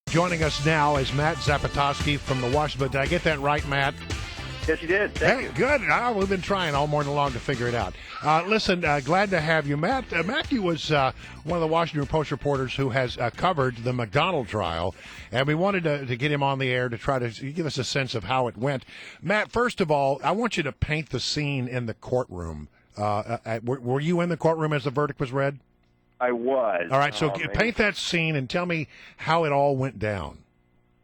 Joining us now is Matt Zapotosky from the Washington. Did I get that right, Matt? Yes, you did. Thank you. Good. We've been trying all morning long to figure it out. Listen, glad to have you. Matthew was one of the Washington Post reporters who has covered the McDonald trial, and we wanted to get him on the air to try to give us a sense of how it went. Matt, first of all, I want you to paint the scene in the courtroom. Were you in the courtroom as the verdict was read? I was. All right, so paint that scene and tell me how it all went down.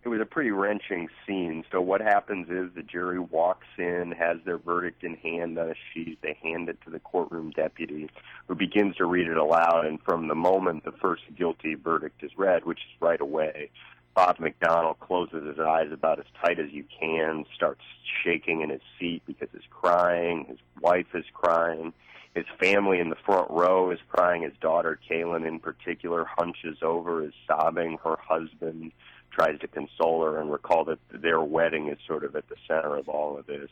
It was a pretty wrenching scene. So what happens is the jury walks in, has their verdict in hand on a sheet. They hand it to the courtroom deputy, who begins to read it aloud. And from the moment the first guilty verdict is read, which is right away, Bob McDonald closes his eyes about as tight as you can, starts shaking in his seat because he's crying. His wife is crying. His family in the front row is crying. His daughter, Kaylin, in particular, hunches over, is sobbing. Her husband tries to console her and recall that their wedding is sort of at the center of all of this.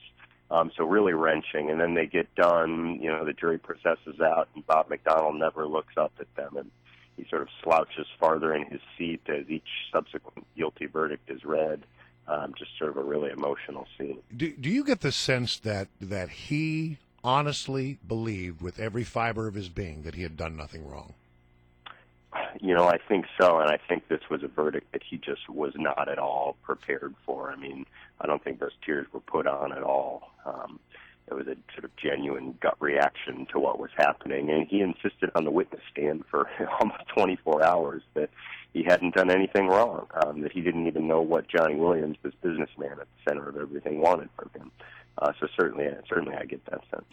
So really wrenching. And then they get done, the jury processes out, and Bob McDonald never looks up at them. And he sort of slouches farther in his seat as each subsequent guilty verdict is read. Just sort of a really emotional scene. Do you get the sense that he honestly believed with every fiber of his being that he had done nothing wrong? I think so, and I think this was a verdict that he just was not at all prepared for. I mean, I don't think those tears were put on at all. It was a sort of genuine gut reaction to what was happening, and he insisted on the witness stand for almost 24 hours that he hadn't done anything wrong, that he didn't even know what Johnny Williams, this businessman at the center of everything, wanted from him. So certainly I get that sense.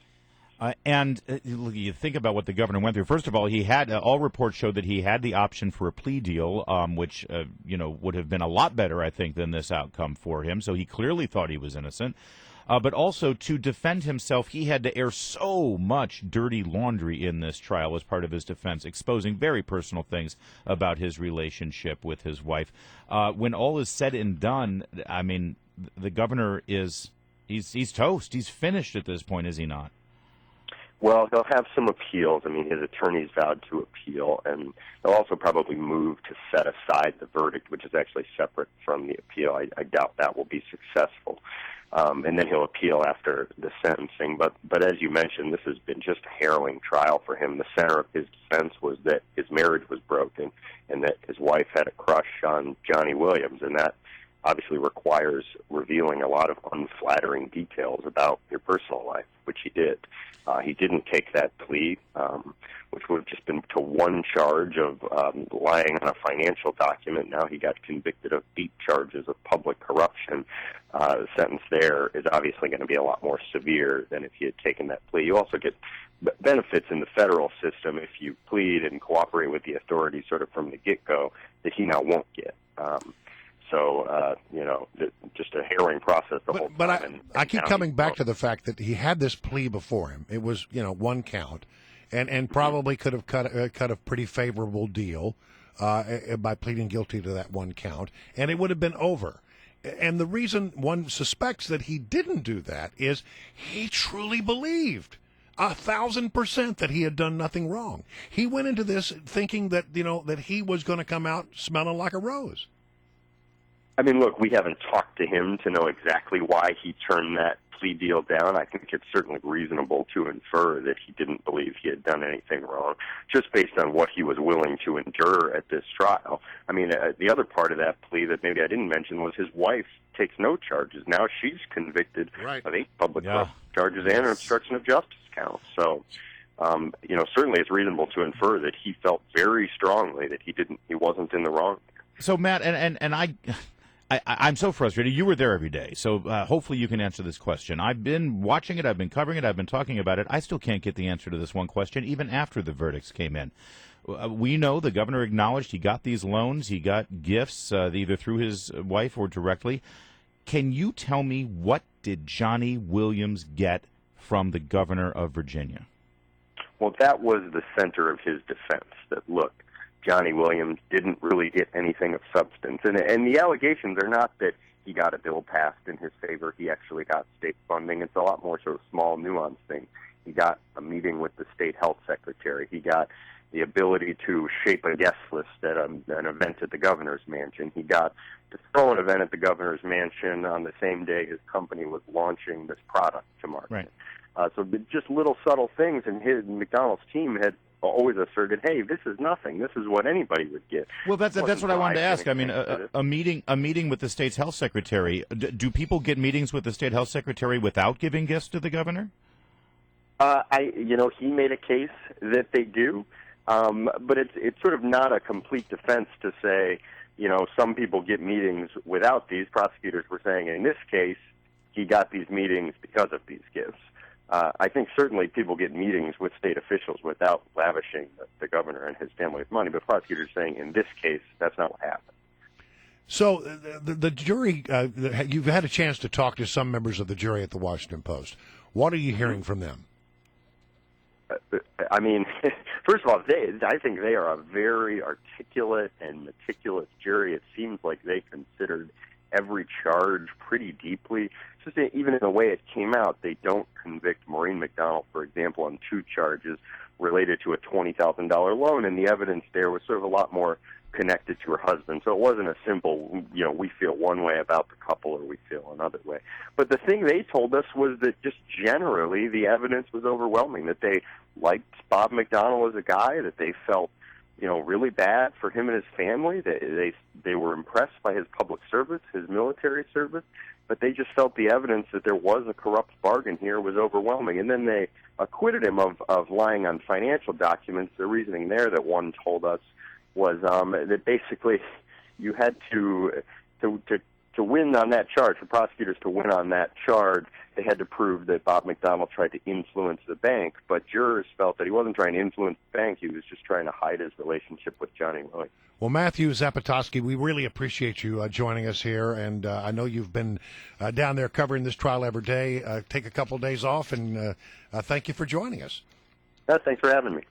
And you think about what the governor went through. First of all, he had all reports showed that he had the option for a plea deal, which would have been a lot better, I think, than this outcome for him. So he clearly thought he was innocent. But also to defend himself, he had to air so much dirty laundry in this trial as part of his defense, exposing very personal things about his relationship with his wife. When all is said and done, I mean, the governor he's toast. He's finished at this point, is he not? Well, he'll have some appeals. I mean, his attorneys vowed to appeal, and they'll also probably move to set aside the verdict, which is actually separate from the appeal. I doubt that will be successful. And then he'll appeal after the sentencing. But as you mentioned, this has been just a harrowing trial for him. The center of his defense was that his marriage was broken and that his wife had a crush on Johnny Williams, and that obviously requires revealing a lot of unflattering details about your personal life, which he did. He didn't take that plea, which would have just been to one charge of lying on a financial document. Now he got convicted of 8 charges of public corruption. The sentence there is obviously going to be a lot more severe than if he had taken that plea. You also get benefits in the federal system if you plead and cooperate with the authorities sort of from the get-go that he now won't get. Just a harrowing process the whole time. But I keep coming back to the fact that he had this plea before him. It was, one count, and probably could have cut a pretty favorable deal by pleading guilty to that one count, and it would have been over. And the reason one suspects that he didn't do that is he truly believed 1,000% that he had done nothing wrong. He went into this thinking that, that he was going to come out smelling like a rose. I mean, look, we haven't talked to him to know exactly why he turned that plea deal down. I think it's certainly reasonable to infer that he didn't believe he had done anything wrong, just based on what he was willing to endure at this trial. I mean, the other part of that plea that maybe I didn't mention was his wife takes no charges. Now she's convicted of 8 public charges and an obstruction of justice count. So, certainly it's reasonable to infer that he felt very strongly that he wasn't in the wrong. So, Matt, and I'm so frustrated. You were there every day, so hopefully you can answer this question. I've been watching it, I've been covering it, I've been talking about it. I still can't get the answer to this one question, even after the verdicts came in. We know the governor acknowledged he got these loans, he got gifts, either through his wife or directly. Can you tell me, what did Johnny Williams get from the governor of Virginia? Well, that was the center of his defense, that, look, Johnny Williams didn't really get anything of substance. And the allegations are not that he got a bill passed in his favor. He actually got state funding. It's a lot more sort of small, nuanced thing. He got a meeting with the state health secretary. He got the ability to shape a guest list at an event at the governor's mansion. He got to throw an event at the governor's mansion on the same day his company was launching this product to market. Right. So just little subtle things, and McDonald's team had always asserted, "Hey, this is nothing. This is what anybody would get." Well, that's what I wanted to ask. I mean, a meeting with the state's health secretary. Do people get meetings with the state health secretary without giving gifts to the governor? He made a case that they do, but it's sort of not a complete defense to say, some people get meetings without these. Prosecutors were saying in this case, he got these meetings because of these gifts. I think certainly people get meetings with state officials without lavishing the governor and his family with money, but prosecutors are saying in this case, that's not what happened. So the jury, you've had a chance to talk to some members of the jury at the Washington Post. What are you hearing from them? I mean, first of all, I think they are a very articulate and meticulous jury. It seems like they considered every charge pretty deeply. Just even in the way it came out, they don't convict Maureen McDonald, for example, on 2 charges related to a $20,000 loan, and the evidence there was sort of a lot more connected to her husband. So it wasn't a simple, we feel one way about the couple or we feel another way. But the thing they told us was that just generally the evidence was overwhelming, that they liked Bob McDonald as a guy, that they felt really bad for him and his family. They were impressed by his public service, his military service, but they just felt the evidence that there was a corrupt bargain here was overwhelming. And then they acquitted him of lying on financial documents. The reasoning there that one told us was that basically you had to win on that charge, for prosecutors to win on that charge, they had to prove that Bob McDonald tried to influence the bank, but jurors felt that he wasn't trying to influence the bank, he was just trying to hide his relationship with Johnny Willie. Well, Matthew Zapotosky, we really appreciate you joining us here, and I know you've been down there covering this trial every day. Take a couple of days off, and thank you for joining us. Thanks for having me.